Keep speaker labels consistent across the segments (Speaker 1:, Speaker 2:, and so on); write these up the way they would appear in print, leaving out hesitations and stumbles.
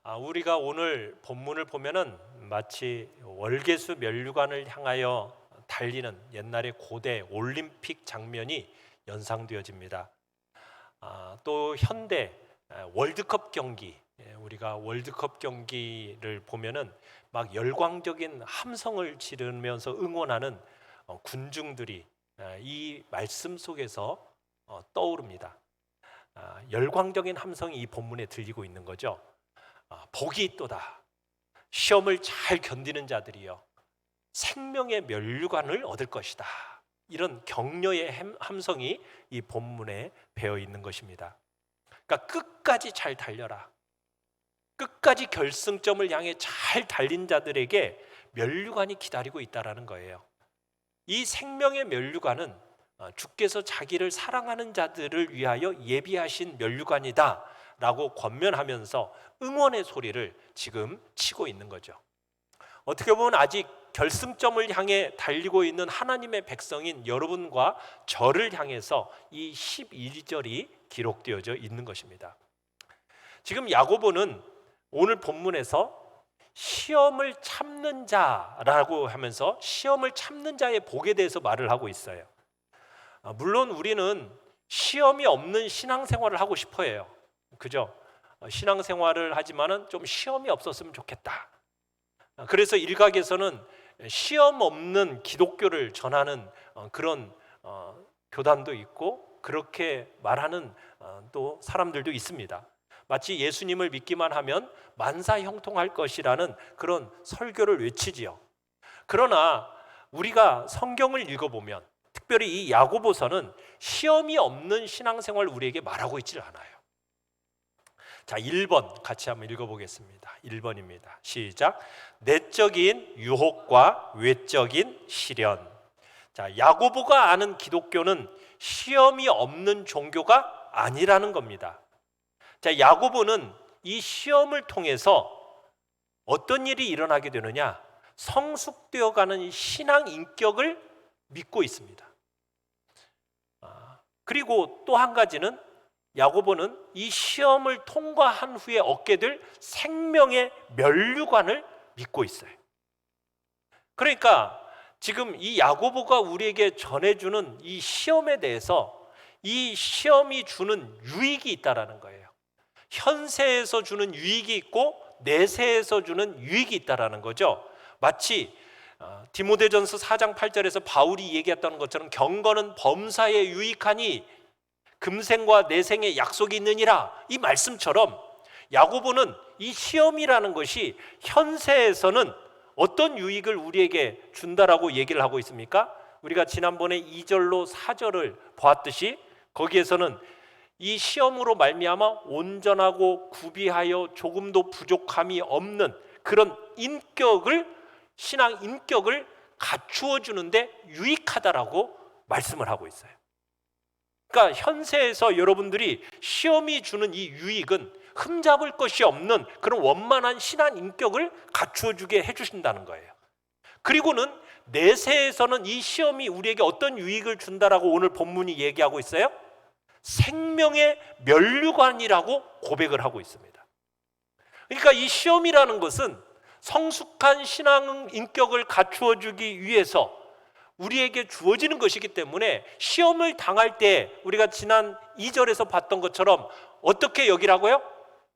Speaker 1: 우리가 오늘 본문을 보면은 마치 월계수 면류관을 향하여 달리는 옛날의 고대 올림픽 장면이 연상되어집니다. 또 현대 월드컵 경기, 우리가 월드컵 경기를 보면은 막 열광적인 함성을 지르면서 응원하는 군중들이 이 말씀 속에서 떠오릅니다. 열광적인 함성이 이 본문에 들리고 있는 거죠. 복이 있도다. 시험을 잘 견디는 자들이여 생명의 면류관을 얻을 것이다. 이런 격려의 함성이 이 본문에 배어 있는 것입니다. 그러니까 끝까지 잘 달려라. 끝까지 결승점을 향해 잘 달린 자들에게 면류관이 기다리고 있다라는 거예요. 이 생명의 면류관은 주께서 자기를 사랑하는 자들을 위하여 예비하신 면류관이다 라고 권면하면서 응원의 소리를 지금 치고 있는 거죠. 어떻게 보면 아직 결승점을 향해 달리고 있는 하나님의 백성인 여러분과 저를 향해서 이 12절이 기록되어져 있는 것입니다. 지금 야고보는 오늘 본문에서 시험을 참는 자라고 하면서 시험을 참는 자의 복에 대해서 말을 하고 있어요. 물론 우리는 시험이 없는 신앙생활을 하고 싶어 해요. 그죠? 신앙생활을 하지만은 좀 시험이 없었으면 좋겠다. 그래서 일각에서는 시험 없는 기독교를 전하는 그런 교단도 있고 그렇게 말하는 또 사람들도 있습니다. 마치 예수님을 믿기만 하면 만사 형통할 것이라는 그런 설교를 외치지요. 그러나 우리가 성경을 읽어보면 특별히 이 야고보서는 시험이 없는 신앙생활을 우리에게 말하고 있지 않아요. 자, 1번 같이 한번 읽어보겠습니다. 1번입니다. 시작. 내적인 유혹과 외적인 시련. 자, 야고보가 아는 기독교는 시험이 없는 종교가 아니라는 겁니다. 자, 야고보는 이 시험을 통해서 어떤 일이 일어나게 되느냐? 성숙되어가는 신앙 인격을 믿고 있습니다. 그리고 또 한 가지는 야고보는 이 시험을 통과한 후에 얻게 될 생명의 면류관을 믿고 있어요. 그러니까 지금 이 야고보가 우리에게 전해주는 이 시험에 대해서 이 시험이 주는 유익이 있다라는 거예요. 현세에서 주는 유익이 있고 내세에서 주는 유익이 있다라는 거죠. 마치 디모데전서 4장 8절에서 바울이 얘기했던 것처럼 경건은 범사에 유익하니 금생과 내생에 약속이 있느니라, 이 말씀처럼 야고보는 이 시험이라는 것이 현세에서는 어떤 유익을 우리에게 준다라고 얘기를 하고 있습니까? 우리가 지난번에 2절로 4절을 보았듯이 거기에서는 이 시험으로 말미암아 온전하고 구비하여 조금도 부족함이 없는 그런 인격을, 신앙 인격을 갖추어 주는데 유익하다라고 말씀을 하고 있어요. 그러니까 현세에서 여러분들이 시험이 주는 이 유익은 흠잡을 것이 없는 그런 원만한 신앙 인격을 갖추어 주게 해주신다는 거예요. 그리고는 내세에서는 이 시험이 우리에게 어떤 유익을 준다라고 오늘 본문이 얘기하고 있어요? 생명의 면류관이라고 고백을 하고 있습니다. 그러니까 이 시험이라는 것은 성숙한 신앙 인격을 갖추어 주기 위해서 우리에게 주어지는 것이기 때문에 시험을 당할 때 우리가 지난 2절에서 봤던 것처럼 어떻게 여기라고요?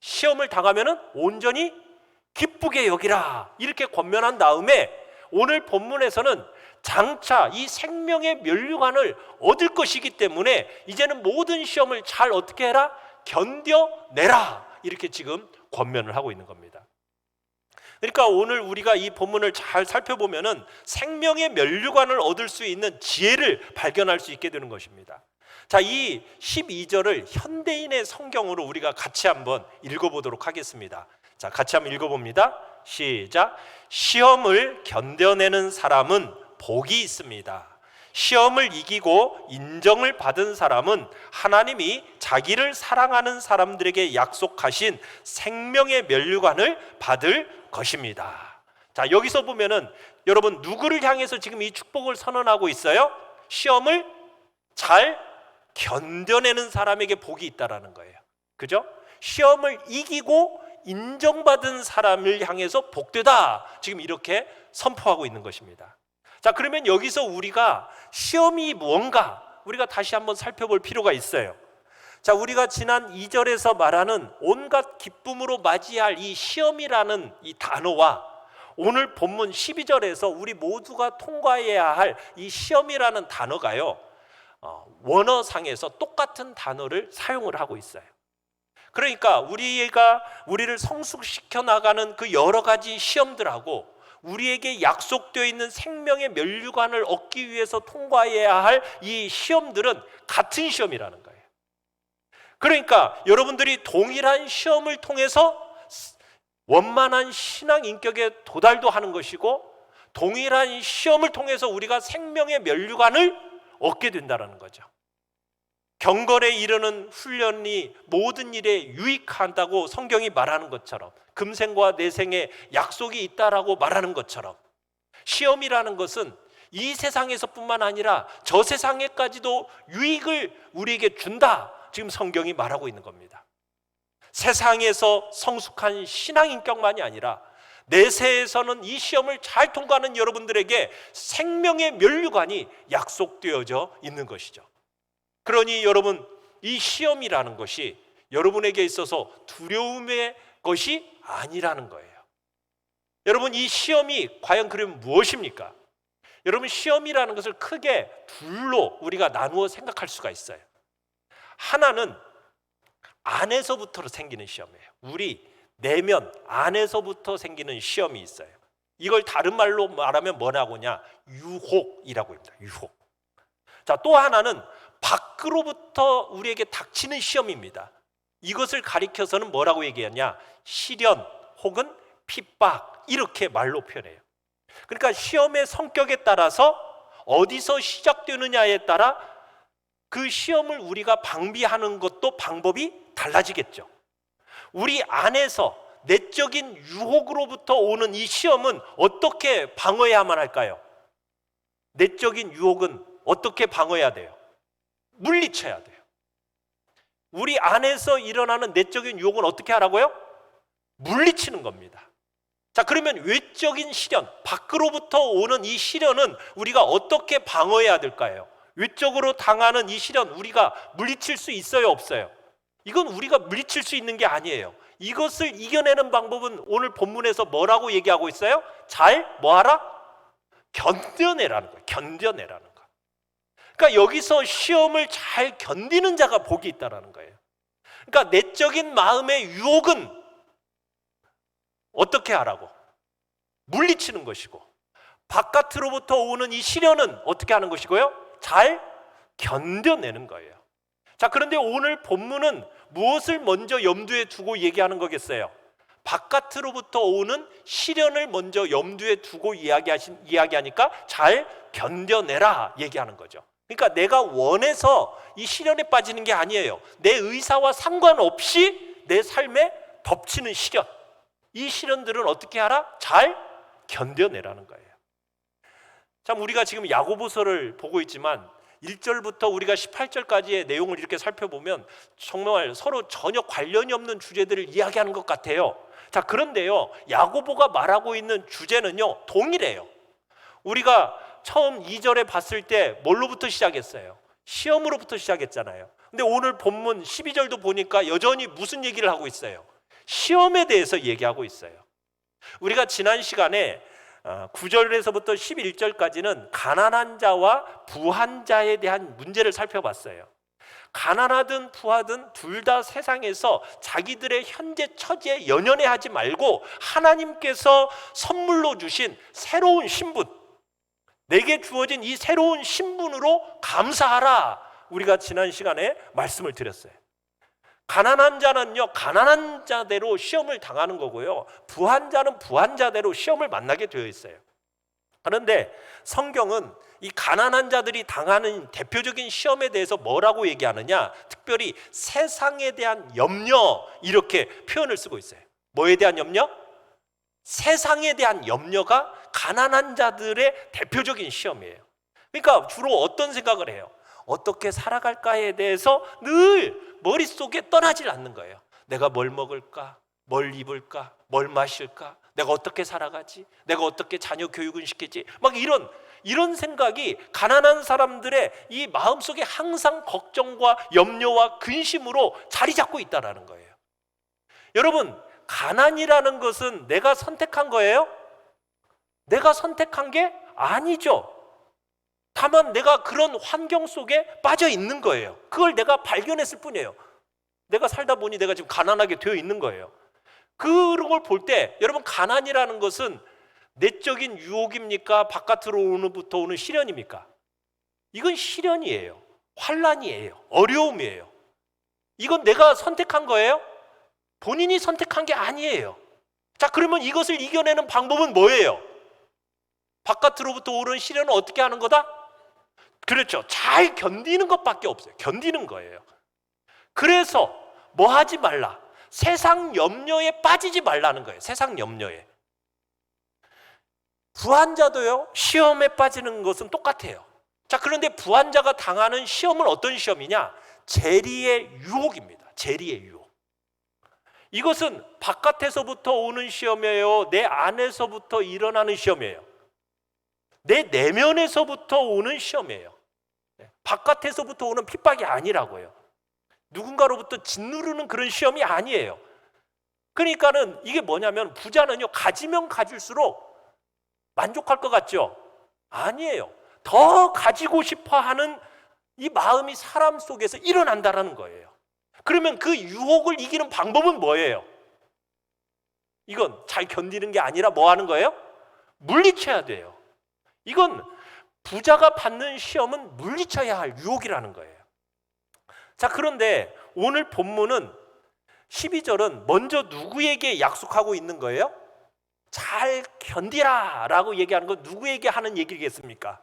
Speaker 1: 시험을 당하면은 온전히 기쁘게 여기라, 이렇게 권면한 다음에 오늘 본문에서는 장차 이 생명의 면류관을 얻을 것이기 때문에 이제는 모든 시험을 잘 어떻게 해라? 견뎌내라, 이렇게 지금 권면을 하고 있는 겁니다. 그러니까 오늘 우리가 이 본문을 잘 살펴보면은 생명의 면류관을 얻을 수 있는 지혜를 발견할 수 있게 되는 것입니다. 자, 이 12절을 현대인의 성경으로 우리가 같이 한번 읽어보도록 하겠습니다. 자, 같이 한번 읽어봅니다. 시작. 시험을 견뎌내는 사람은 복이 있습니다. 시험을 이기고 인정을 받은 사람은 하나님이 자기를 사랑하는 사람들에게 약속하신 생명의 면류관을 받을 것입니다. 자, 여기서 보면은 여러분 누구를 향해서 지금 이 축복을 선언하고 있어요? 시험을 잘 견뎌내는 사람에게 복이 있다라는 거예요. 그죠? 시험을 이기고 인정받은 사람을 향해서 복되다, 지금 이렇게 선포하고 있는 것입니다. 자, 그러면 여기서 우리가 시험이 뭔가 우리가 다시 한번 살펴볼 필요가 있어요. 자, 우리가 지난 2절에서 말하는 온갖 기쁨으로 맞이할 이 시험이라는 이 단어와 오늘 본문 12절에서 우리 모두가 통과해야 할 이 시험이라는 단어가요, 원어상에서 똑같은 단어를 사용을 하고 있어요. 그러니까 우리를 성숙시켜 나가는 그 여러 가지 시험들하고 우리에게 약속되어 있는 생명의 면류관을 얻기 위해서 통과해야 할 이 시험들은 같은 시험이라는 거예요. 그러니까 여러분들이 동일한 시험을 통해서 원만한 신앙 인격에 도달도 하는 것이고, 동일한 시험을 통해서 우리가 생명의 면류관을 얻게 된다는 거죠. 경건에 이르는 훈련이 모든 일에 유익한다고 성경이 말하는 것처럼, 금생과 내생에 약속이 있다라고 말하는 것처럼, 시험이라는 것은 이 세상에서뿐만 아니라 저 세상에까지도 유익을 우리에게 준다, 지금 성경이 말하고 있는 겁니다. 세상에서 성숙한 신앙 인격만이 아니라 내세에서는 이 시험을 잘 통과하는 여러분들에게 생명의 면류관이 약속되어져 있는 것이죠. 그러니 여러분, 이 시험이라는 것이 여러분에게 있어서 두려움의 것이 아니라는 거예요. 여러분, 이 시험이 과연 그러면 무엇입니까? 여러분, 시험이라는 것을 크게 둘로 우리가 나누어 생각할 수가 있어요. 하나는 안에서부터 생기는 시험이에요. 우리 내면 안에서부터 생기는 시험이 있어요. 이걸 다른 말로 말하면 뭐라고냐? 유혹이라고 합니다. 유혹. 자, 또 하나는 밖으로부터 우리에게 닥치는 시험입니다. 이것을 가리켜서는 뭐라고 얘기하냐? 시련 혹은 핍박, 이렇게 말로 표현해요. 그러니까 시험의 성격에 따라서 어디서 시작되느냐에 따라 그 시험을 우리가 방비하는 것도 방법이 달라지겠죠. 우리 안에서 내적인 유혹으로부터 오는 이 시험은 어떻게 방어해야만 할까요? 내적인 유혹은 어떻게 방어해야 돼요? 물리쳐야 돼요. 우리 안에서 일어나는 내적인 유혹은 어떻게 하라고요? 물리치는 겁니다. 자, 그러면 외적인 시련, 밖으로부터 오는 이 시련은 우리가 어떻게 방어해야 될까요? 외적으로 당하는 이 시련 우리가 물리칠 수 있어요, 없어요? 이건 우리가 물리칠 수 있는 게 아니에요. 이것을 이겨내는 방법은 오늘 본문에서 뭐라고 얘기하고 있어요? 잘 뭐하라? 견뎌내라는 거예요. 견뎌내라는 거. 그러니까 여기서 시험을 잘 견디는 자가 복이 있다라는 거예요. 그러니까 내적인 마음의 유혹은 어떻게 하라고? 물리치는 것이고, 바깥으로부터 오는 이 시련은 어떻게 하는 것이고요? 잘 견뎌내는 거예요. 자, 그런데 오늘 본문은 무엇을 먼저 염두에 두고 얘기하는 거겠어요? 바깥으로부터 오는 시련을 먼저 염두에 두고 이야기하니까 잘 견뎌내라 얘기하는 거죠. 그러니까 내가 원해서 이 시련에 빠지는 게 아니에요. 내 의사와 상관없이 내 삶에 덮치는 시련, 이 시련들은 어떻게 하라? 잘 견뎌내라는 거예요. 참, 우리가 지금 야고보서를 보고 있지만 1절부터 우리가 18절까지의 내용을 이렇게 살펴보면 정말 서로 전혀 관련이 없는 주제들을 이야기하는 것 같아요. 자, 그런데요, 야고보가 말하고 있는 주제는요, 동일해요. 우리가 처음 2절에 봤을 때 뭘로부터 시작했어요? 시험으로부터 시작했잖아요. 근데 오늘 본문 12절도 보니까 여전히 무슨 얘기를 하고 있어요? 시험에 대해서 얘기하고 있어요. 우리가 지난 시간에 9절에서부터 11절까지는 가난한 자와 부한 자에 대한 문제를 살펴봤어요. 가난하든 부하든 둘 다 세상에서 자기들의 현재 처지에 연연해하지 말고 하나님께서 선물로 주신 새로운 신분, 내게 주어진 이 새로운 신분으로 감사하라, 우리가 지난 시간에 말씀을 드렸어요. 가난한 자는요, 가난한 자대로 시험을 당하는 거고요, 부한 자는 부한 자대로 시험을 만나게 되어 있어요. 그런데 성경은 이 가난한 자들이 당하는 대표적인 시험에 대해서 뭐라고 얘기하느냐, 특별히 세상에 대한 염려, 이렇게 표현을 쓰고 있어요. 뭐에 대한 염려? 세상에 대한 염려가 가난한 자들의 대표적인 시험이에요. 그러니까 주로 어떤 생각을 해요? 어떻게 살아갈까에 대해서 늘 머릿속에 떠나질 않는 거예요. 내가 뭘 먹을까? 뭘 입을까? 뭘 마실까? 내가 어떻게 살아가지? 내가 어떻게 자녀 교육은 시키지? 막 이런 생각이 가난한 사람들의 이 마음속에 항상 걱정과 염려와 근심으로 자리 잡고 있다라는 거예요. 여러분, 가난이라는 것은 내가 선택한 거예요? 내가 선택한 게 아니죠. 다만 내가 그런 환경 속에 빠져 있는 거예요. 그걸 내가 발견했을 뿐이에요. 내가 살다 보니 내가 지금 가난하게 되어 있는 거예요. 그런 걸 볼 때 여러분, 가난이라는 것은 내적인 유혹입니까? 바깥으로 오는부터 오는 시련입니까? 이건 시련이에요. 환난이에요. 어려움이에요. 이건 내가 선택한 거예요? 본인이 선택한 게 아니에요. 자, 그러면 이것을 이겨내는 방법은 뭐예요? 바깥으로부터 오는 시련은 어떻게 하는 거다? 그렇죠. 잘 견디는 것밖에 없어요. 견디는 거예요. 그래서 뭐 하지 말라? 세상 염려에 빠지지 말라는 거예요. 세상 염려에. 부한자도요, 시험에 빠지는 것은 똑같아요. 자, 그런데 부한자가 당하는 시험은 어떤 시험이냐? 재리의 유혹입니다. 재리의 유혹. 이것은 바깥에서부터 오는 시험이에요? 내 안에서부터 일어나는 시험이에요? 내 내면에서부터 오는 시험이에요. 바깥에서부터 오는 핍박이 아니라고요. 누군가로부터 짓누르는 그런 시험이 아니에요. 그러니까는 이게 뭐냐면, 부자는요, 가지면 가질수록 만족할 것 같죠? 아니에요. 더 가지고 싶어 하는 이 마음이 사람 속에서 일어난다라는 거예요. 그러면 그 유혹을 이기는 방법은 뭐예요? 이건 잘 견디는 게 아니라 뭐 하는 거예요? 물리쳐야 돼요. 이건 부자가 받는 시험은 물리쳐야 할 유혹이라는 거예요. 자, 그런데 오늘 본문은 12절은 먼저 누구에게 약속하고 있는 거예요? 잘 견디라 라고 얘기하는 건 누구에게 하는 얘기겠습니까?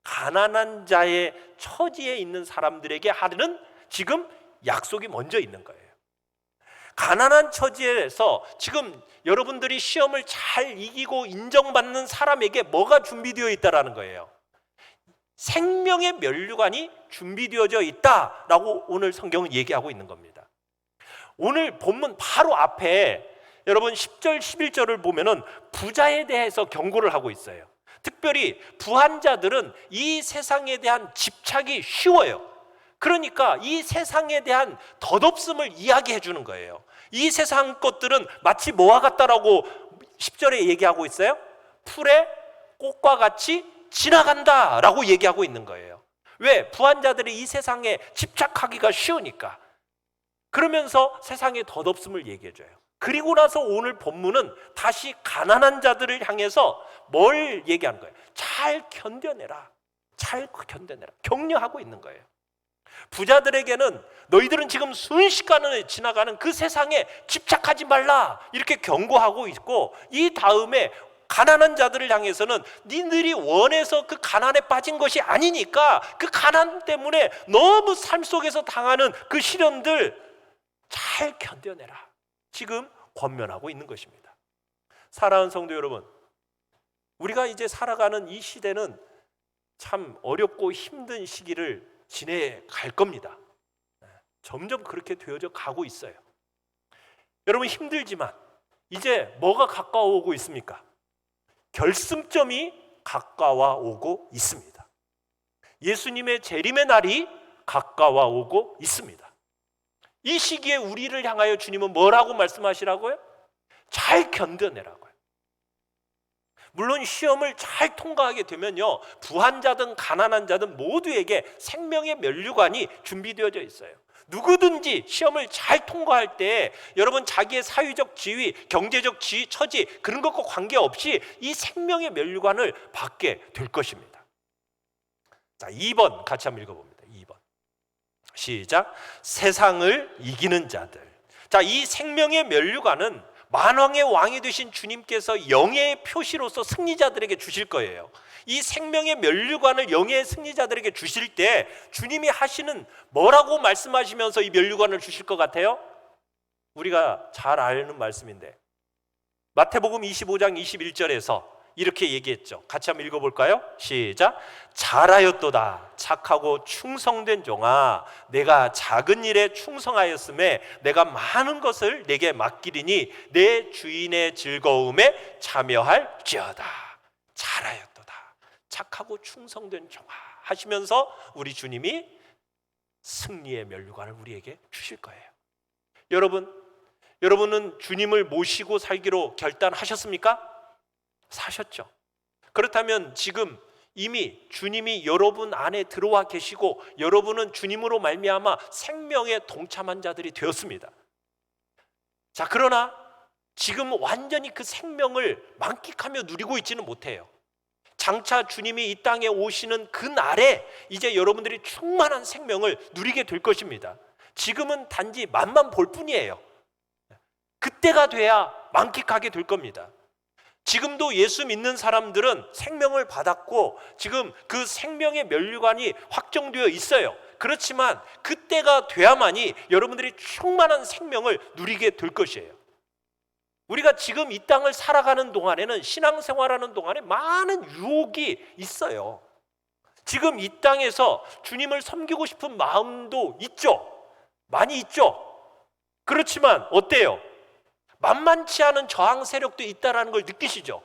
Speaker 1: 가난한 자의 처지에 있는 사람들에게 하는 지금 약속이 먼저 있는 거예요. 가난한 처지에서 지금 여러분들이 시험을 잘 이기고 인정받는 사람에게 뭐가 준비되어 있다라는 거예요? 생명의 면류관이 준비되어져 있다라고 오늘 성경은 얘기하고 있는 겁니다. 오늘 본문 바로 앞에 여러분 10절 11절을 보면은 부자에 대해서 경고를 하고 있어요. 특별히 부한자들은 이 세상에 대한 집착이 쉬워요. 그러니까 이 세상에 대한 덧없음을 이야기해 주는 거예요. 이 세상 것들은 마치 뭐와 같다라고 10절에 얘기하고 있어요? 풀의 꽃과 같이 지나간다라고 얘기하고 있는 거예요. 왜? 부한자들이 이 세상에 집착하기가 쉬우니까. 그러면서 세상의 덧없음을 얘기해 줘요. 그리고 나서 오늘 본문은 다시 가난한 자들을 향해서 뭘 얘기하는 거예요? 잘 견뎌내라. 잘 견뎌내라. 격려하고 있는 거예요. 부자들에게는 너희들은 지금 순식간에 지나가는 그 세상에 집착하지 말라 이렇게 경고하고 있고, 이 다음에 가난한 자들을 향해서는 니들이 원해서 그 가난에 빠진 것이 아니니까 그 가난 때문에 너무 삶 속에서 당하는 그 시련들 잘 견뎌내라 지금 권면하고 있는 것입니다. 사랑하는 성도 여러분, 우리가 이제 살아가는 이 시대는 참 어렵고 힘든 시기를 지내갈 겁니다. 점점 그렇게 되어져 가고 있어요. 여러분, 힘들지만 이제 뭐가 가까워오고 있습니까? 결승점이 가까워오고 있습니다. 예수님의 재림의 날이 가까워오고 있습니다. 이 시기에 우리를 향하여 주님은 뭐라고 말씀하시라고요? 잘 견뎌내라고요. 물론 시험을 잘 통과하게 되면요, 부한자든 가난한 자든 모두에게 생명의 면류관이 준비되어져 있어요. 누구든지 시험을 잘 통과할 때 여러분 자기의 사회적 지위, 경제적 지위, 처지 그런 것과 관계없이 이 생명의 면류관을 받게 될 것입니다. 자, 2번 같이 한번 읽어봅니다. 2번 시작. 세상을 이기는 자들. 자, 이 생명의 면류관은 만왕의 왕이 되신 주님께서 영예의 표시로서 승리자들에게 주실 거예요. 이 생명의 면류관을 영예의 승리자들에게 주실 때 주님이 하시는 뭐라고 말씀하시면서 이 면류관을 주실 것 같아요? 우리가 잘 아는 말씀인데 마태복음 25장 21절에서 이렇게 얘기했죠. 같이 한번 읽어볼까요? 시작. 잘하였도다 착하고 충성된 종아, 내가 작은 일에 충성하였음에 내가 많은 것을 내게 맡기리니 내 주인의 즐거움에 참여할지어다. 잘하였도다 착하고 충성된 종아 하시면서 우리 주님이 승리의 면류관을 우리에게 주실 거예요. 여러분은 주님을 모시고 살기로 결단하셨습니까? 사셨죠. 그렇다면 지금 이미 주님이 여러분 안에 들어와 계시고 여러분은 주님으로 말미암아 생명에 동참한 자들이 되었습니다. 자, 그러나 지금 완전히 그 생명을 만끽하며 누리고 있지는 못해요. 장차 주님이 이 땅에 오시는 그 날에 이제 여러분들이 충만한 생명을 누리게 될 것입니다. 지금은 단지 맛만 볼 뿐이에요. 그때가 돼야 만끽하게 될 겁니다. 지금도 예수 믿는 사람들은 생명을 받았고 지금 그 생명의 면류관이 확정되어 있어요. 그렇지만 그때가 돼야만이 여러분들이 충만한 생명을 누리게 될 것이에요. 우리가 지금 이 땅을 살아가는 동안에는, 신앙생활하는 동안에 많은 유혹이 있어요. 지금 이 땅에서 주님을 섬기고 싶은 마음도 있죠. 많이 있죠. 그렇지만 어때요? 만만치 않은 저항 세력도 있다는 걸 느끼시죠?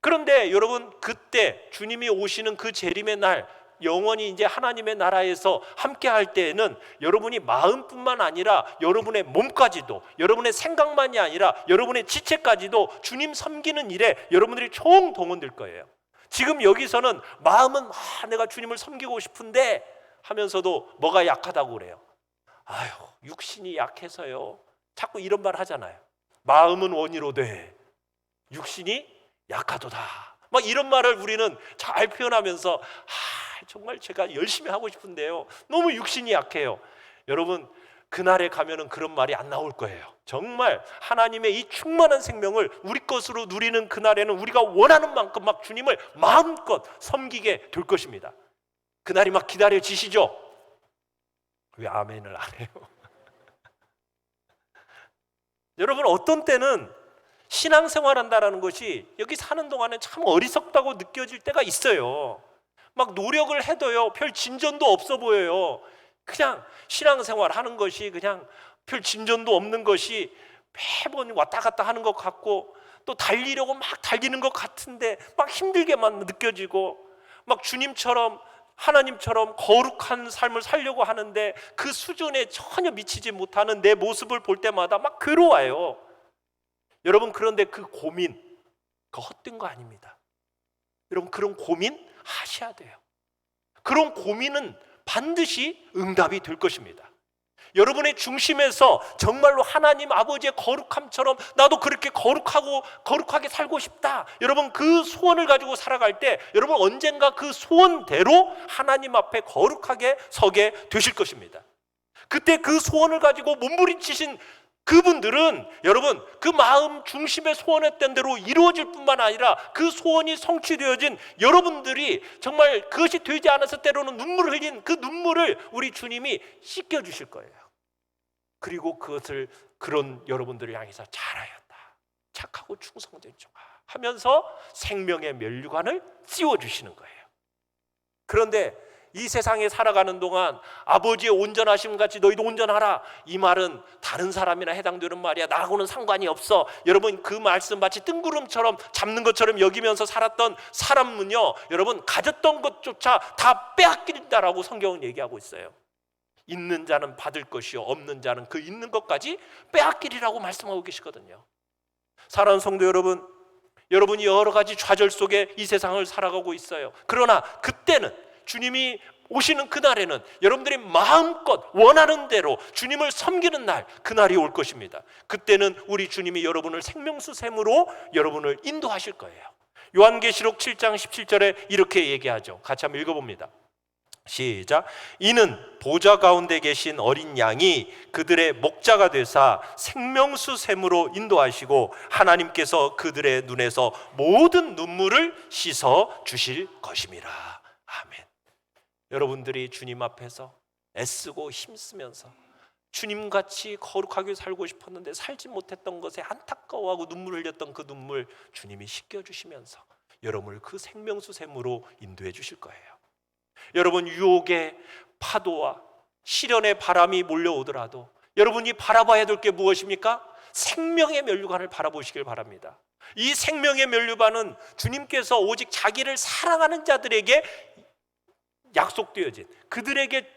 Speaker 1: 그런데 여러분, 그때 주님이 오시는 그 재림의 날, 영원히 이제 하나님의 나라에서 함께 할 때에는 여러분이 마음뿐만 아니라 여러분의 몸까지도, 여러분의 생각만이 아니라 여러분의 지체까지도 주님 섬기는 일에 여러분들이 총동원될 거예요. 지금 여기서는 마음은 내가 주님을 섬기고 싶은데 하면서도 뭐가 약하다고 그래요. 아유, 육신이 약해서요. 자꾸 이런 말 하잖아요. 마음은 원이로되 육신이 약하도다. 막 이런 말을 우리는 잘 표현하면서 정말 제가 열심히 하고 싶은데요, 너무 육신이 약해요. 여러분, 그날에 가면은 그런 말이 안 나올 거예요. 정말 하나님의 이 충만한 생명을 우리 것으로 누리는 그날에는 우리가 원하는 만큼 막 주님을 마음껏 섬기게 될 것입니다. 그날이 막 기다려지시죠? 왜 아멘을 안 해요? 여러분, 어떤 때는 신앙생활 한다는 것이 여기 사는 동안에 참 어리석다고 느껴질 때가 있어요. 막 노력을 해도요, 별 진전도 없어 보여요. 그냥 신앙생활 하는 것이 그냥 별 진전도 없는 것이 매번 왔다 갔다 하는 것 같고, 또 달리려고 막 달리는 것 같은데 막 힘들게만 느껴지고, 막 주님처럼 하나님처럼 거룩한 삶을 살려고 하는데 그 수준에 전혀 미치지 못하는 내 모습을 볼 때마다 막 괴로워요. 여러분, 그런데 그 고민, 그거 헛된 거 아닙니다. 여러분, 그런 고민 하셔야 돼요. 그런 고민은 반드시 응답이 될 것입니다. 여러분의 중심에서 정말로 하나님 아버지의 거룩함처럼 나도 그렇게 거룩하게 살고 싶다, 여러분 그 소원을 가지고 살아갈 때 여러분 언젠가 그 소원대로 하나님 앞에 거룩하게 서게 되실 것입니다. 그때 그 소원을 가지고 몸부림치신 그분들은 여러분 그 마음 중심의 소원했던 대로 이루어질 뿐만 아니라 그 소원이 성취되어진 여러분들이 정말 그것이 되지 않아서 때로는 눈물을 흘린 그 눈물을 우리 주님이 씻겨주실 거예요. 그리고 그것을 그런 여러분들을 향해서 잘하였다, 착하고 충성된 종아 하면서 생명의 면류관을 씌워주시는 거예요. 그런데 이 세상에 살아가는 동안 아버지의 온전하심 같이 너희도 온전하라, 이 말은 다른 사람이나 해당되는 말이야, 나하고는 상관이 없어. 여러분, 그 말씀 마치 뜬구름처럼 잡는 것처럼 여기면서 살았던 사람은요, 여러분 가졌던 것조차 다 빼앗긴다라고 성경은 얘기하고 있어요. 있는 자는 받을 것이요 없는 자는 그 있는 것까지 빼앗기리라고 말씀하고 계시거든요. 사랑하는 성도 여러분, 여러분이 여러 가지 좌절 속에 이 세상을 살아가고 있어요. 그러나 그때는, 주님이 오시는 그날에는 여러분들이 마음껏 원하는 대로 주님을 섬기는 날, 그날이 올 것입니다. 그때는 우리 주님이 여러분을 생명수 샘으로 여러분을 인도하실 거예요. 요한계시록 7장 17절에 이렇게 얘기하죠. 같이 한번 읽어봅니다. 시작. 이는 보좌 가운데 계신 어린 양이 그들의 목자가 되사 생명수 샘으로 인도하시고 하나님께서 그들의 눈에서 모든 눈물을 씻어 주실 것임이라. 아멘. 여러분들이 주님 앞에서 애쓰고 힘쓰면서 주님같이 거룩하게 살고 싶었는데 살지 못했던 것에 안타까워하고 눈물을 흘렸던 그 눈물 주님이 씻겨주시면서 여러분을 그 생명수 샘으로 인도해 주실 거예요. 여러분, 유혹의 파도와 시련의 바람이 몰려오더라도 여러분이 바라봐야 될 게 무엇입니까? 생명의 면류관을 바라보시길 바랍니다. 이 생명의 면류관은 주님께서 오직 자기를 사랑하는 자들에게 약속되어진, 그들에게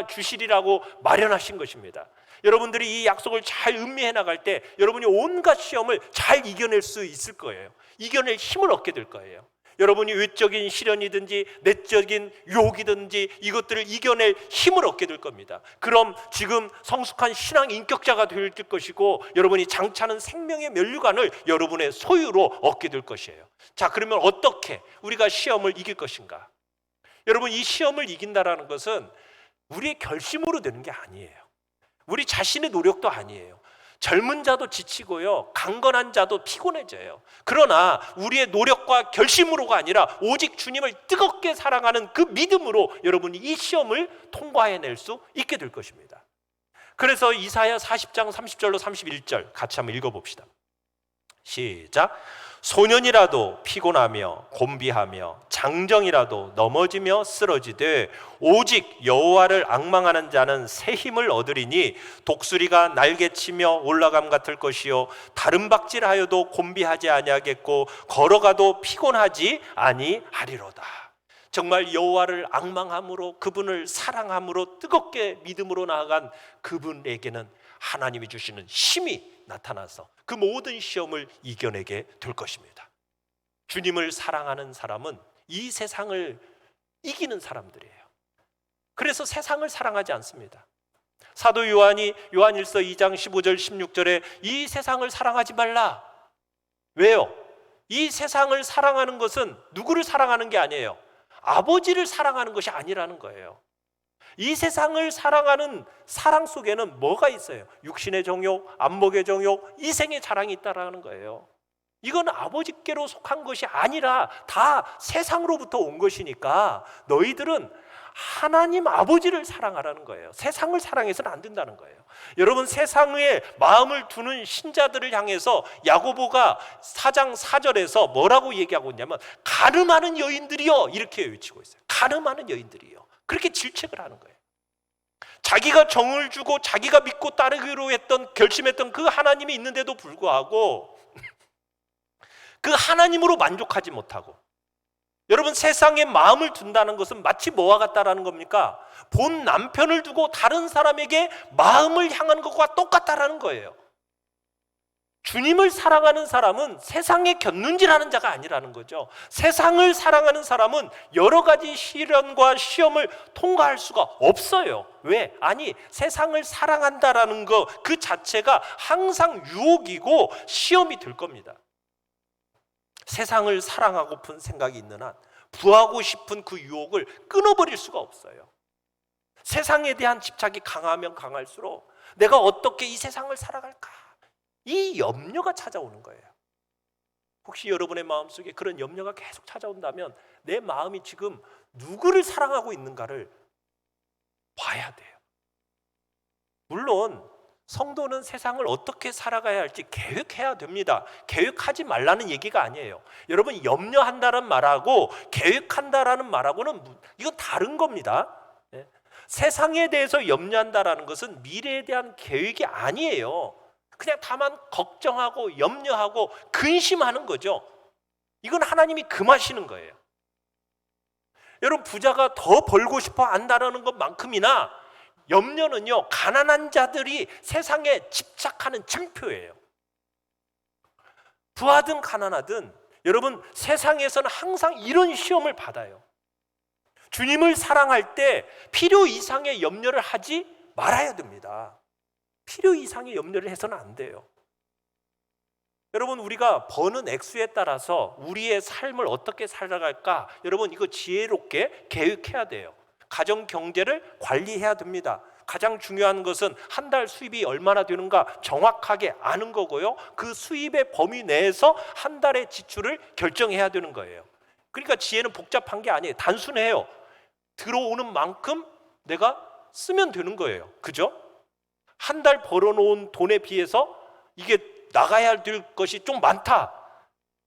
Speaker 1: 주시리라고 마련하신 것입니다. 여러분들이 이 약속을 잘 음미해 나갈 때 여러분이 온갖 시험을 잘 이겨낼 수 있을 거예요. 이겨낼 힘을 얻게 될 거예요. 여러분이 외적인 시련이든지 내적인 유혹이든지 이것들을 이겨낼 힘을 얻게 될 겁니다. 그럼 지금 성숙한 신앙 인격자가 될 것이고 여러분이 장차는 생명의 면류관을 여러분의 소유로 얻게 될 것이에요. 자, 그러면 어떻게 우리가 시험을 이길 것인가? 여러분, 이 시험을 이긴다라는 것은 우리의 결심으로 되는 게 아니에요. 우리 자신의 노력도 아니에요. 젊은 자도 지치고요, 강건한 자도 피곤해져요. 그러나 우리의 노력과 결심으로가 아니라 오직 주님을 뜨겁게 사랑하는 그 믿음으로 여러분이 이 시험을 통과해낼 수 있게 될 것입니다. 그래서 이사야 40장 30절로 31절 같이 한번 읽어봅시다. 시작. 소년이라도 피곤하며 곤비하며 장정이라도 넘어지며 쓰러지되 오직 여호와를 앙망하는 자는 새 힘을 얻으리니 독수리가 날개치며 올라감 같을 것이요 다른 박질하여도 곤비하지 아니하겠고 걸어가도 피곤하지 아니하리로다. 정말 여호와를 앙망함으로 그분을 사랑함으로 뜨겁게 믿음으로 나아간 그분에게는 하나님이 주시는 힘이 나타나서 그 모든 시험을 이겨내게 될 것입니다. 주님을 사랑하는 사람은 이 세상을 이기는 사람들이에요. 그래서 세상을 사랑하지 않습니다. 사도 요한이 요한일서 2장 15절 16절에 이 세상을 사랑하지 말라. 왜요? 이 세상을 사랑하는 것은 누구를 사랑하는 게 아니에요. 아버지를 사랑하는 것이 아니라는 거예요. 이 세상을 사랑하는 사랑 속에는 뭐가 있어요? 육신의 정욕, 안목의 정욕, 이생의 자랑이 있다라는 거예요. 이건 아버지께로 속한 것이 아니라 다 세상으로부터 온 것이니까 너희들은 하나님 아버지를 사랑하라는 거예요. 세상을 사랑해서는 안 된다는 거예요. 여러분, 세상에 마음을 두는 신자들을 향해서 야고보가 4장 4절에서 뭐라고 얘기하고 있냐면 가늠하는 여인들이여 이렇게 외치고 있어요. 가늠하는 여인들이요. 그렇게 질책을 하는 거예요. 자기가 정을 주고 자기가 믿고 따르기로 했던 결심했던 그 하나님이 있는데도 불구하고 그 하나님으로 만족하지 못하고, 여러분, 세상에 마음을 둔다는 것은 마치 뭐와 같다라는 겁니까? 본 남편을 두고 다른 사람에게 마음을 향하는 것과 똑같다라는 거예요. 주님을 사랑하는 사람은 세상에 곁눈질하는 자가 아니라는 거죠. 세상을 사랑하는 사람은 여러 가지 시련과 시험을 통과할 수가 없어요. 왜? 아니, 세상을 사랑한다라는 것 그 자체가 항상 유혹이고 시험이 될 겁니다. 세상을 사랑하고픈 생각이 있는 한 부하고 싶은 그 유혹을 끊어버릴 수가 없어요. 세상에 대한 집착이 강하면 강할수록 내가 어떻게 이 세상을 살아갈까? 이 염려가 찾아오는 거예요. 혹시 여러분의 마음속에 그런 염려가 계속 찾아온다면 내 마음이 지금 누구를 사랑하고 있는가를 봐야 돼요. 물론 성도는 세상을 어떻게 살아가야 할지 계획해야 됩니다. 계획하지 말라는 얘기가 아니에요. 여러분, 염려한다는 말하고 계획한다라는 말하고는 이건 다른 겁니다. 세상에 대해서 염려한다라는 것은 미래에 대한 계획이 아니에요. 그냥 다만 걱정하고 염려하고 근심하는 거죠. 이건 하나님이 금하시는 거예요. 여러분, 부자가 더 벌고 싶어 한다는 것만큼이나 염려는요, 가난한 자들이 세상에 집착하는 징표예요. 부하든 가난하든 여러분, 세상에서는 항상 이런 시험을 받아요. 주님을 사랑할 때 필요 이상의 염려를 하지 말아야 됩니다. 필요 이상의 염려를 해서는 안 돼요. 여러분, 우리가 버는 액수에 따라서 우리의 삶을 어떻게 살아갈까? 여러분, 이거 지혜롭게 계획해야 돼요. 가정 경제를 관리해야 됩니다. 가장 중요한 것은 한 달 수입이 얼마나 되는가 정확하게 아는 거고요. 그 수입의 범위 내에서 한 달의 지출을 결정해야 되는 거예요. 그러니까 지혜는 복잡한 게 아니에요. 단순해요. 들어오는 만큼 내가 쓰면 되는 거예요. 그죠? 한 달 벌어놓은 돈에 비해서 이게 나가야 될 것이 좀 많다.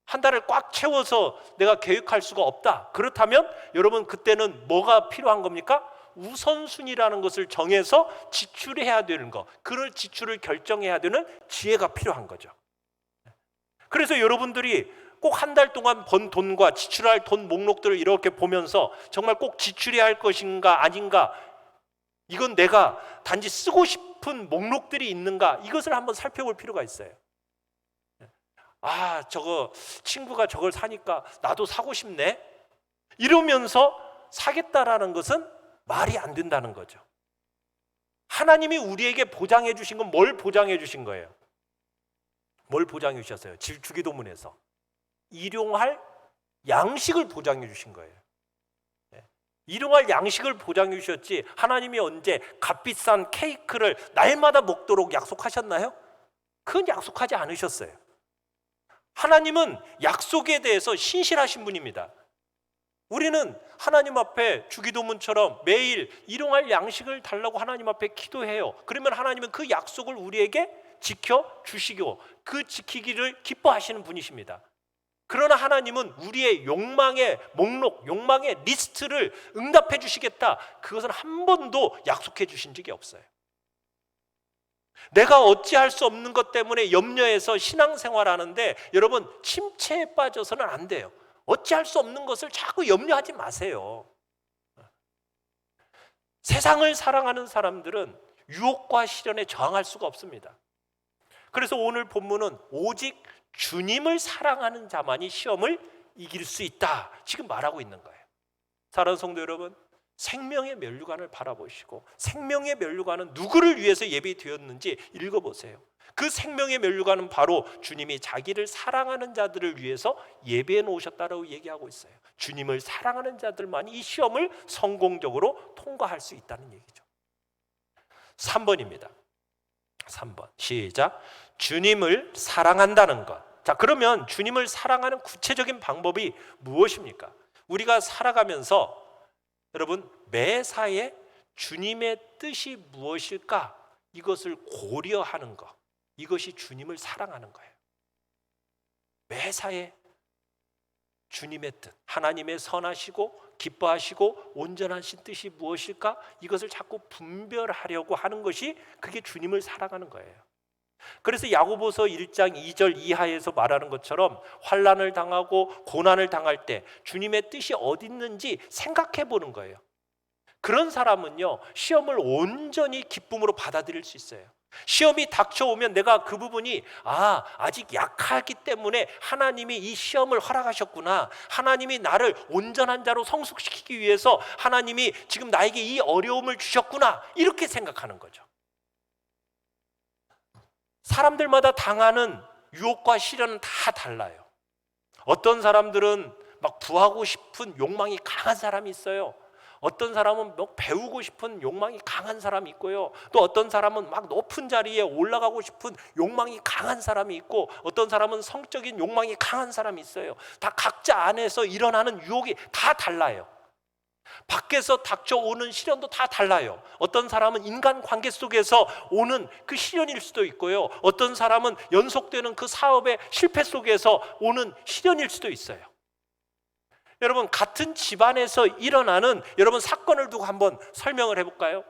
Speaker 1: 한 달을 꽉 채워서 내가 계획할 수가 없다. 그렇다면 여러분 그때는 뭐가 필요한 겁니까? 우선순위라는 것을 정해서 지출해야 되는 거, 그럴 지출을 결정해야 되는 지혜가 필요한 거죠. 그래서 여러분들이 꼭 한 달 동안 번 돈과 지출할 돈 목록들을 이렇게 보면서 정말 꼭 지출해야 할 것인가 아닌가, 이건 내가 단지 쓰고 싶은 목록들이 있는가, 이것을 한번 살펴볼 필요가 있어요. 아, 저거 친구가 저걸 사니까 나도 사고 싶네, 이러면서 사겠다라는 것은 말이 안 된다는 거죠. 하나님이 우리에게 보장해 주신 건 뭘 보장해 주신 거예요? 뭘 보장해 주셨어요? 주기도문에서 일용할 양식을 보장해 주신 거예요. 일용할 양식을 보장해 주셨지, 하나님이 언제 값비싼 케이크를 날마다 먹도록 약속하셨나요? 그건 약속하지 않으셨어요. 하나님은 약속에 대해서 신실하신 분입니다. 우리는 하나님 앞에 주기도문처럼 매일 일용할 양식을 달라고 하나님 앞에 기도해요. 그러면 하나님은 그 약속을 우리에게 지켜주시고 그 지키기를 기뻐하시는 분이십니다. 그러나 하나님은 우리의 욕망의 목록, 욕망의 리스트를 응답해 주시겠다, 그것은 한 번도 약속해 주신 적이 없어요. 내가 어찌할 수 없는 것 때문에 염려해서 신앙생활하는데 여러분 침체에 빠져서는 안 돼요. 어찌할 수 없는 것을 자꾸 염려하지 마세요. 세상을 사랑하는 사람들은 유혹과 시련에 저항할 수가 없습니다. 그래서 오늘 본문은 오직 주님을 사랑하는 자만이 시험을 이길 수 있다, 지금 말하고 있는 거예요. 사랑하는 성도 여러분, 생명의 면류관을 바라보시고 생명의 면류관은 누구를 위해서 예비되었는지 읽어보세요. 그 생명의 면류관은 바로 주님이 자기를 사랑하는 자들을 위해서 예비해 놓으셨다라고 얘기하고 있어요. 주님을 사랑하는 자들만이 이 시험을 성공적으로 통과할 수 있다는 얘기죠. 3번입니다. 3번 시작. 주님을 사랑한다는 것. 자, 그러면 주님을 사랑하는 구체적인 방법이 무엇입니까? 우리가 살아가면서 여러분 매사에 주님의 뜻이 무엇일까, 이것을 고려하는 것, 이것이 주님을 사랑하는 거예요. 매사에 주님의 뜻, 하나님의 선하시고 기뻐하시고 온전하신 뜻이 무엇일까, 이것을 자꾸 분별하려고 하는 것이, 그게 주님을 사랑하는 거예요. 그래서 야고보서 1장 2절 이하에서 말하는 것처럼 환난을 당하고 고난을 당할 때 주님의 뜻이 어디 있는지 생각해 보는 거예요. 그런 사람은요 시험을 온전히 기쁨으로 받아들일 수 있어요. 시험이 닥쳐오면 내가 그 부분이 아직 약하기 때문에 하나님이 이 시험을 허락하셨구나, 하나님이 나를 온전한 자로 성숙시키기 위해서 하나님이 지금 나에게 이 어려움을 주셨구나, 이렇게 생각하는 거죠. 사람들마다 당하는 유혹과 시련은 다 달라요. 어떤 사람들은 막 부하고 싶은 욕망이 강한 사람이 있어요. 어떤 사람은 막 배우고 싶은 욕망이 강한 사람이 있고요. 또 어떤 사람은 막 높은 자리에 올라가고 싶은 욕망이 강한 사람이 있고, 어떤 사람은 성적인 욕망이 강한 사람이 있어요. 다 각자 안에서 일어나는 유혹이 다 달라요. 밖에서 닥쳐오는 시련도 다 달라요. 어떤 사람은 인간관계 속에서 오는 그 시련일 수도 있고요. 어떤 사람은 연속되는 그 사업의 실패 속에서 오는 시련일 수도 있어요. 여러분 같은 집안에서 일어나는 여러분 사건을 두고 한번 설명을 해볼까요?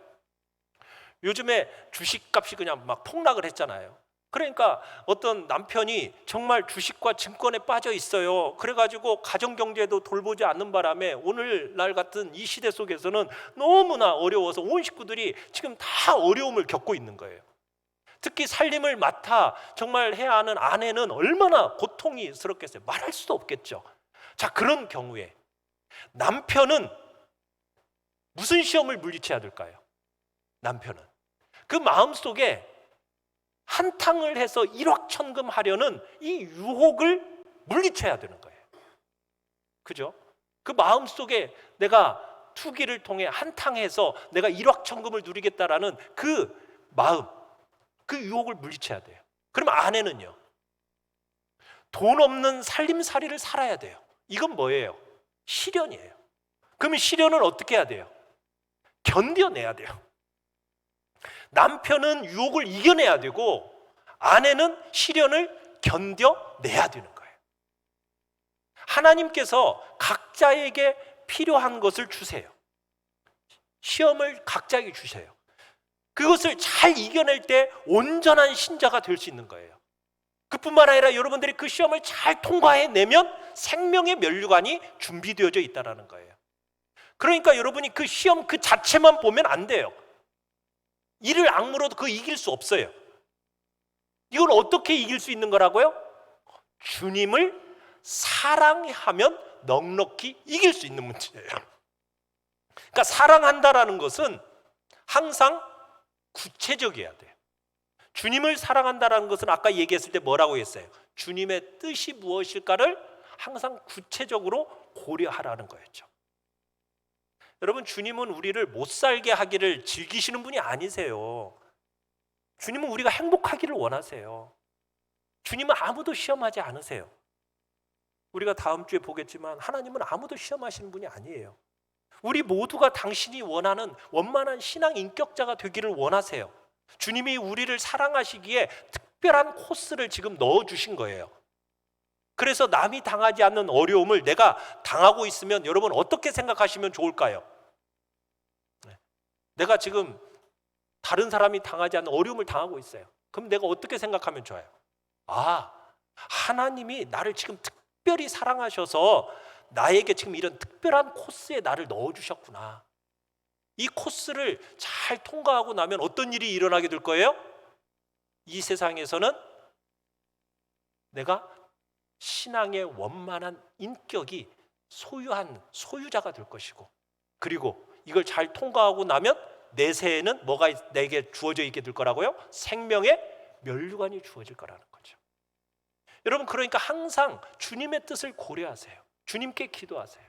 Speaker 1: 요즘에 주식값이 그냥 막 폭락을 했잖아요. 그러니까 어떤 남편이 정말 주식과 증권에 빠져 있어요. 그래가지고 가정경제도 돌보지 않는 바람에 오늘날 같은 이 시대 속에서는 너무나 어려워서 온 식구들이 지금 다 어려움을 겪고 있는 거예요. 특히 살림을 맡아 정말 해야 하는 아내는 얼마나 고통스럽겠어요. 말할 수도 없겠죠. 자, 그런 경우에 남편은 무슨 시험을 물리쳐야 될까요? 남편은 그 마음속에 한탕을 해서 일확천금하려는 이 유혹을 물리쳐야 되는 거예요. 그죠? 그 마음속에 내가 투기를 통해 한탕해서 내가 일확천금을 누리겠다라는 그 마음, 그 유혹을 물리쳐야 돼요. 그러면 아내는요, 돈 없는 살림살이를 살아야 돼요. 이건 뭐예요? 시련이에요. 그러면 시련을 어떻게 해야 돼요? 견뎌내야 돼요. 남편은 유혹을 이겨내야 되고 아내는 시련을 견뎌내야 되는 거예요. 하나님께서 각자에게 필요한 것을 주세요. 시험을 각자에게 주세요. 그것을 잘 이겨낼 때 온전한 신자가 될 수 있는 거예요. 그뿐만 아니라 여러분들이 그 시험을 잘 통과해내면 생명의 면류관이 준비되어져 있다는 거예요. 그러니까 여러분이 그 시험 그 자체만 보면 안 돼요. 이를 악물어도 그거 이길 수 없어요. 이걸 어떻게 이길 수 있는 거라고요? 주님을 사랑하면 넉넉히 이길 수 있는 문제예요. 그러니까 사랑한다라는 것은 항상 구체적이어야 돼요. 주님을 사랑한다라는 것은 아까 얘기했을 때 뭐라고 했어요? 주님의 뜻이 무엇일까를 항상 구체적으로 고려하라는 거였죠. 여러분, 주님은 우리를 못 살게 하기를 즐기시는 분이 아니세요. 주님은 우리가 행복하기를 원하세요. 주님은 아무도 시험하지 않으세요. 우리가 다음 주에 보겠지만 하나님은 아무도 시험하시는 분이 아니에요. 우리 모두가 당신이 원하는 원만한 신앙 인격자가 되기를 원하세요. 주님이 우리를 사랑하시기에 특별한 코스를 지금 넣어주신 거예요. 그래서 남이 당하지 않는 어려움을 내가 당하고 있으면 여러분 어떻게 생각하시면 좋을까요? 내가 지금 다른 사람이 당하지 않는 어려움을 당하고 있어요. 그럼 내가 어떻게 생각하면 좋아요? 아, 하나님이 나를 지금 특별히 사랑하셔서 나에게 지금 이런 특별한 코스에 나를 넣어주셨구나. 이 코스를 잘 통과하고 나면 어떤 일이 일어나게 될 거예요? 이 세상에서는 내가 신앙의 원만한 인격이 소유한 소유자가 될 것이고, 그리고 이걸 잘 통과하고 나면 내세에는 뭐가 내게 주어져 있게 될 거라고요? 생명의 면류관이 주어질 거라는 거죠. 여러분, 그러니까 항상 주님의 뜻을 고려하세요. 주님께 기도하세요.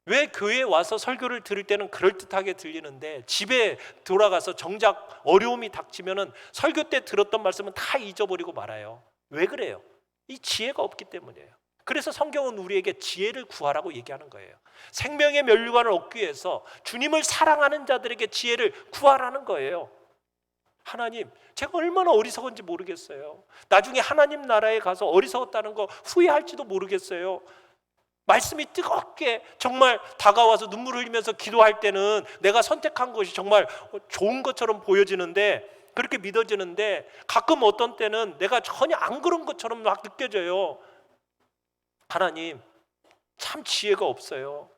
Speaker 1: 왜 교회에 와서 설교를 들을 때는 그럴듯하게 들리는데 집에 돌아가서 정작 어려움이 닥치면은 설교 때 들었던 말씀은 다 잊어버리고 말아요. 왜 그래요? 이 지혜가 없기 때문이에요. 그래서 성경은 우리에게 지혜를 구하라고 얘기하는 거예요. 생명의 면류관을 얻기 위해서 주님을 사랑하는 자들에게 지혜를 구하라는 거예요. 하나님, 제가 얼마나 어리석은지 모르겠어요. 나중에 하나님 나라에 가서 어리석었다는 거 후회할지도 모르겠어요. 말씀이 뜨겁게 정말 다가와서 눈물 흘리면서 기도할 때는 내가 선택한 것이 정말 좋은 것처럼 보여지는데, 그렇게 믿어지는데, 가끔 어떤 때는 내가 전혀 안 그런 것처럼 막 느껴져요. 하나님, 참 지혜가 없어요.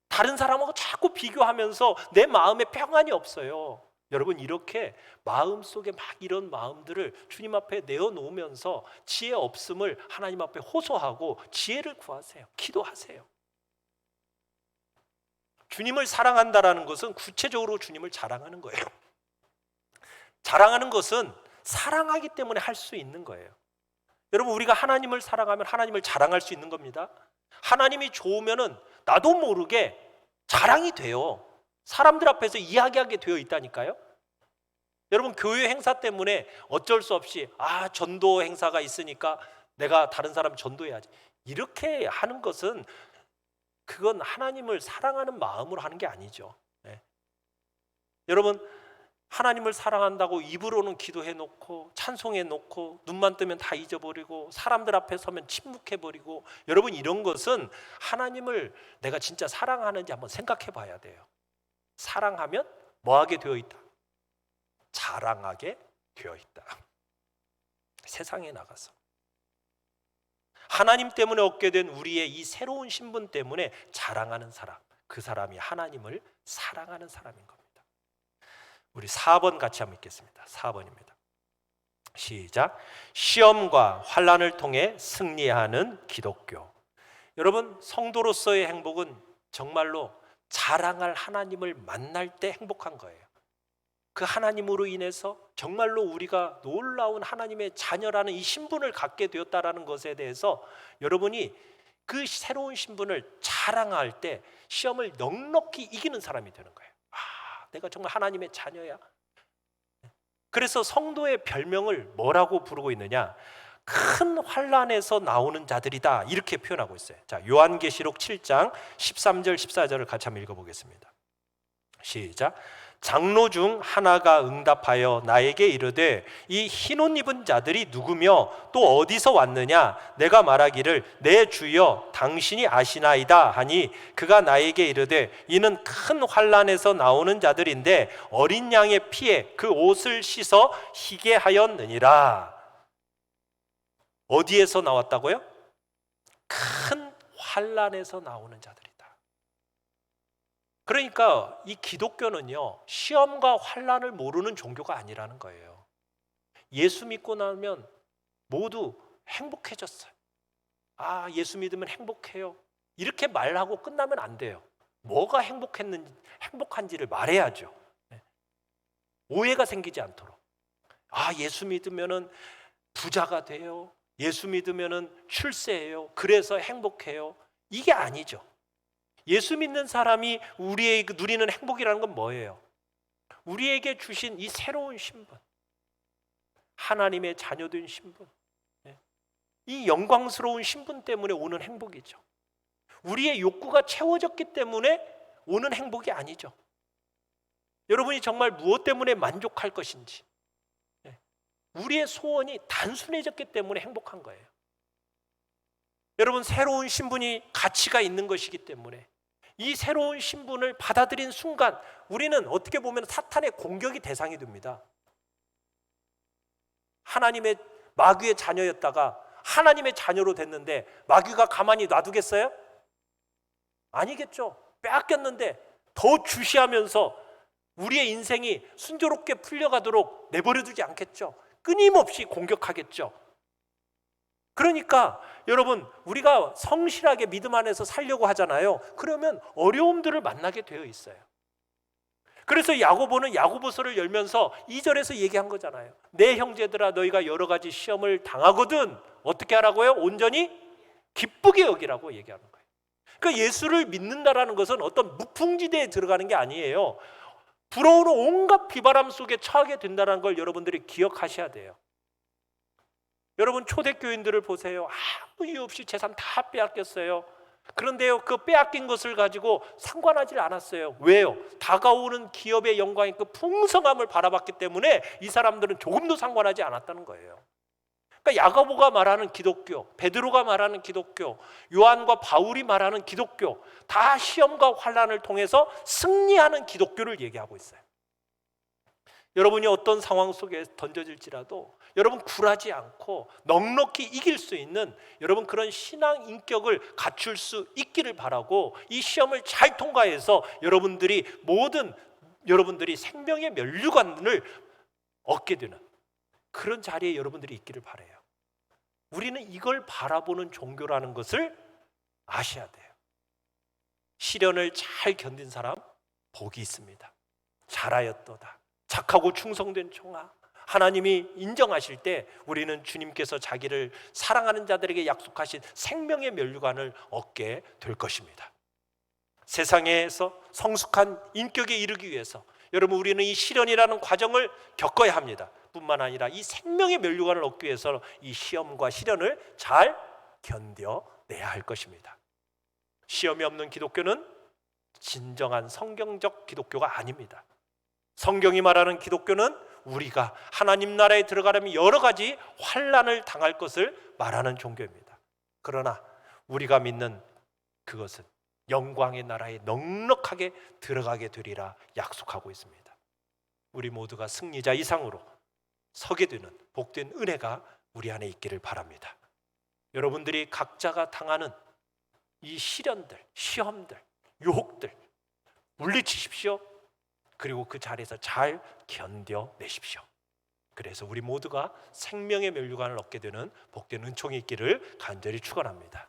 Speaker 1: 다른 사람하고 자꾸 비교하면서 내 마음에 평안이 없어요. 여러분, 이렇게 마음속에 막 이런 마음들을 주님 앞에 내어놓으면서 지혜 없음을 하나님 앞에 호소하고 지혜를 구하세요. 기도하세요. 주님을 사랑한다라는 것은 구체적으로 주님을 자랑하는 거예요. 자랑하는 것은 사랑하기 때문에 할 수 있는 거예요. 여러분, 우리가 하나님을 사랑하면 하나님을 자랑할 수 있는 겁니다. 하나님이 좋으면은 나도 모르게 자랑이 돼요. 사람들 앞에서 이야기하게 되어 있다니까요. 여러분, 교회 행사 때문에 어쩔 수 없이 전도 행사가 있으니까 내가 다른 사람 전도해야지, 이렇게 하는 것은 그건 하나님을 사랑하는 마음으로 하는 게 아니죠. 네. 여러분, 하나님을 사랑한다고 입으로는 기도해놓고 찬송해놓고 눈만 뜨면 다 잊어버리고 사람들 앞에 서면 침묵해버리고, 여러분, 이런 것은 하나님을 내가 진짜 사랑하는지 한번 생각해 봐야 돼요. 사랑하면 뭐하게 되어 있다? 자랑하게 되어 있다. 세상에 나가서 하나님 때문에 얻게 된 우리의 이 새로운 신분 때문에 자랑하는 사람, 그 사람이 하나님을 사랑하는 사람인 겁니다. 우리 4번 같이 한번 읽겠습니다. 4번입니다. 시작. 시험과 환난을 통해 승리하는 기독교. 여러분, 성도로서의 행복은 정말로 자랑할 하나님을 만날 때 행복한 거예요. 그 하나님으로 인해서 정말로 우리가 놀라운 하나님의 자녀라는 이 신분을 갖게 되었다라는 것에 대해서 여러분이 그 새로운 신분을 자랑할 때 시험을 넉넉히 이기는 사람이 되는 거예요. 내가 정말 하나님의 자녀야. 그래서 성도의 별명을 뭐라고 부르고 있느냐? 큰 환난에서 나오는 자들이다, 이렇게 표현하고 있어요. 자, 요한계시록 7장 13절 14절을 같이 한번 읽어보겠습니다. 시작. 장로 중 하나가 응답하여 나에게 이르되 이 흰 옷 입은 자들이 누구며 또 어디서 왔느냐? 내가 말하기를 내 주여 당신이 아시나이다 하니 그가 나에게 이르되 이는 큰 환난에서 나오는 자들인데 어린 양의 피에 그 옷을 씻어 희게 하였느니라. 어디에서 나왔다고요? 큰 환난에서 나오는 자들이다. 그러니까 이 기독교는요, 시험과 환난을 모르는 종교가 아니라는 거예요. 예수 믿고 나면 모두 행복해졌어요. 아, 예수 믿으면 행복해요. 이렇게 말하고 끝나면 안 돼요. 뭐가 행복한지를 말해야죠. 오해가 생기지 않도록. 아, 예수 믿으면은 부자가 돼요. 예수 믿으면은 출세해요. 그래서 행복해요. 이게 아니죠. 예수 믿는 사람이 우리에게 누리는 행복이라는 건 뭐예요? 우리에게 주신 이 새로운 신분, 하나님의 자녀된 신분, 이 영광스러운 신분 때문에 오는 행복이죠. 우리의 욕구가 채워졌기 때문에 오는 행복이 아니죠. 여러분이 정말 무엇 때문에 만족할 것인지, 우리의 소원이 단순해졌기 때문에 행복한 거예요. 여러분, 새로운 신분이 가치가 있는 것이기 때문에 이 새로운 신분을 받아들인 순간 우리는 어떻게 보면 사탄의 공격이 대상이 됩니다. 하나님의 마귀의 자녀였다가 하나님의 자녀로 됐는데 마귀가 가만히 놔두겠어요? 아니겠죠. 빼앗겼는데 더 주시하면서 우리의 인생이 순조롭게 풀려가도록 내버려두지 않겠죠. 끊임없이 공격하겠죠. 그러니까 여러분, 우리가 성실하게 믿음 안에서 살려고 하잖아요. 그러면 어려움들을 만나게 되어 있어요. 그래서 야고보는 야고보서를 열면서 2절에서 얘기한 거잖아요. 내 형제들아, 너희가 여러 가지 시험을 당하거든 어떻게 하라고요? 온전히 기쁘게 여기라고 얘기하는 거예요. 그러니까 예수를 믿는다라는 것은 어떤 무풍지대에 들어가는 게 아니에요. 불어오는 온갖 비바람 속에 처하게 된다는 걸 여러분들이 기억하셔야 돼요. 여러분, 초대교인들을 보세요. 아무 이유 없이 재산 다 빼앗겼어요. 그런데요, 그 빼앗긴 것을 가지고 상관하지 않았어요. 왜요? 다가오는 기업의 영광의 그 풍성함을 바라봤기 때문에 이 사람들은 조금도 상관하지 않았다는 거예요. 그러니까 야고보가 말하는 기독교, 베드로가 말하는 기독교, 요한과 바울이 말하는 기독교, 다 시험과 환난을 통해서 승리하는 기독교를 얘기하고 있어요. 여러분이 어떤 상황 속에 던져질지라도 여러분 굴하지 않고 넉넉히 이길 수 있는 여러분 그런 신앙 인격을 갖출 수 있기를 바라고, 이 시험을 잘 통과해서 여러분들이 생명의 면류관을 얻게 되는 그런 자리에 여러분들이 있기를 바라요. 우리는 이걸 바라보는 종교라는 것을 아셔야 돼요. 시련을 잘 견딘 사람 복이 있습니다. 잘하였도다. 착하고 충성된 종아. 하나님이 인정하실 때 우리는 주님께서 자기를 사랑하는 자들에게 약속하신 생명의 면류관을 얻게 될 것입니다. 세상에서 성숙한 인격에 이르기 위해서 여러분, 우리는 이 시련이라는 과정을 겪어야 합니다. 뿐만 아니라 이 생명의 면류관을 얻기 위해서 이 시험과 시련을 잘 견뎌내야 할 것입니다. 시험이 없는 기독교는 진정한 성경적 기독교가 아닙니다. 성경이 말하는 기독교는 우리가 하나님 나라에 들어가려면 여러 가지 환난을 당할 것을 말하는 종교입니다. 그러나 우리가 믿는 그것은 영광의 나라에 넉넉하게 들어가게 되리라 약속하고 있습니다. 우리 모두가 승리자 이상으로 서게 되는 복된 은혜가 우리 안에 있기를 바랍니다. 여러분들이 각자가 당하는 이 시련들, 시험들, 유혹들 물리치십시오. 그리고 그 자리에서 잘 견뎌내십시오. 그래서 우리 모두가 생명의 면류관을 얻게 되는 복된 은총이 있기를 간절히 축원합니다.